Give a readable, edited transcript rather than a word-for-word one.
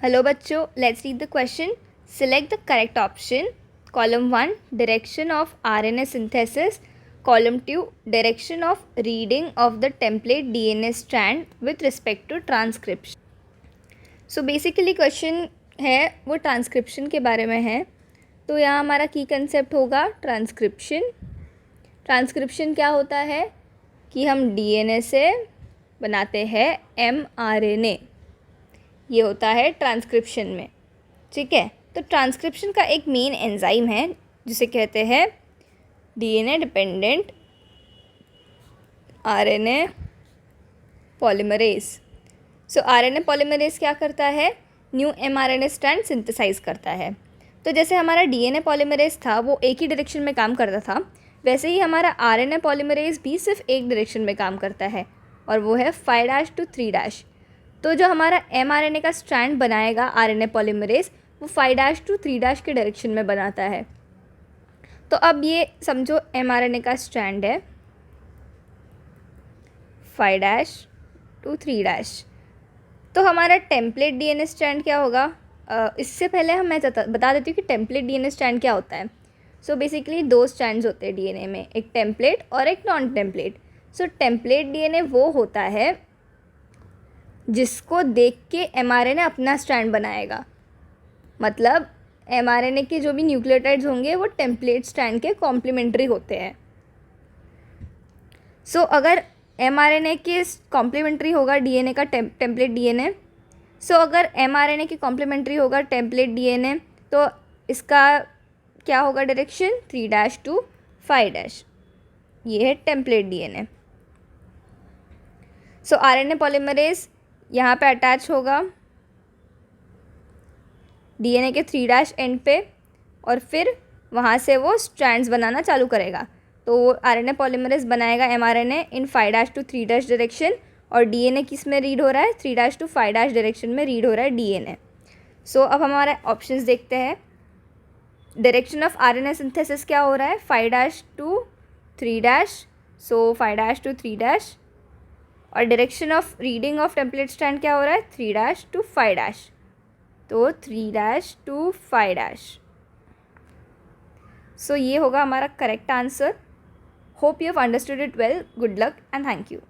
Hello बच्चों, let's read the question. Select the correct option. Column 1 direction of RNA synthesis. Column 2 direction of reading of the template DNA strand with respect to transcription. So basically question है वो transcription के बारे में है. तो यहाँ हमारा की कंसेप्ट होगा ट्रांसक्रिप्शन. ट्रांसक्रिप्शन क्या होता है कि हम डीएनए से बनाते हैं एमआरएनए. ये होता है ट्रांसक्रिप्शन में. ठीक है, तो ट्रांसक्रिप्शन का एक मेन एंजाइम है जिसे कहते हैं डीएनए डिपेंडेंट आरएनए पॉलीमरेज. सो आरएनए पॉलीमरेज क्या करता है? न्यू एमआरएनए स्ट्रैंड सिंथेसाइज करता है. तो जैसे हमारा डीएनए पॉलीमरेज था वो एक ही डायरेक्शन में काम करता था, वैसे ही हमारा आरएनए पॉलीमरेज भी सिर्फ एक डायरेक्शन में काम करता है और वो है 5' to 3'. तो जो हमारा एमआरएनए का स्ट्रैंड बनाएगा आरएनए पॉलीमरेज वो 5' to 3' के डायरेक्शन में बनाता है. तो अब ये समझो एमआरएनए का स्ट्रैंड है 5' to 3'. तो हमारा टेम्पलेट डीएनए स्ट्रैंड क्या होगा? इससे पहले मैं बता देती हूँ कि टेम्पलेट डीएनए स्ट्रैंड क्या होता है. सो बेसिकली दो स्ट्रैंड्स होते हैं डीएनए में, एक टेम्पलेट और एक नॉन टेम्पलेट. सो टेम्पलेट डीएनए वो होता है जिसको देख के एमआरएनए अपना स्ट्रैंड बनाएगा. मतलब एमआरएनए के जो भी न्यूक्लियोटाइड्स होंगे वो टेम्पलेट स्ट्रैंड के कॉम्प्लीमेंट्री होते हैं. सो अगर एमआरएनए के कॉम्प्लीमेंट्री होगा डीएनए का टेम्पलेट डीएनए. सो अगर एमआरएनए के कॉम्प्लीमेंट्री होगा टेम्पलेट डीएनए तो इसका क्या होगा डायरेक्शन? 3' to 5'. ये है टेम्पलेट डीएनए. सो आरएनए पॉलीमरेज यहाँ पे अटैच होगा डीएनए के 3' एंड पे और फिर वहाँ से वो स्ट्रैंड्स बनाना चालू करेगा. तो वो आरएनए पॉलीमरेज बनाएगा एमआरएनए इन 5' to 3' डायरेक्शन और डीएनए किस में रीड हो रहा है? 3' to 5' डायरेक्शन में रीड हो रहा है डीएनए. सो अब हमारे ऑप्शंस देखते हैं. डायरेक्शन ऑफ आरएनए सिंथेसिस क्या हो रहा है? 5' to 3'. So 5' to 3'. और direction of reading of template strand क्या हो रहा है? 3' to 5'. तो 3' to 5'. सो ये होगा हमारा correct answer. Hope you have understood it well. Good luck and thank you.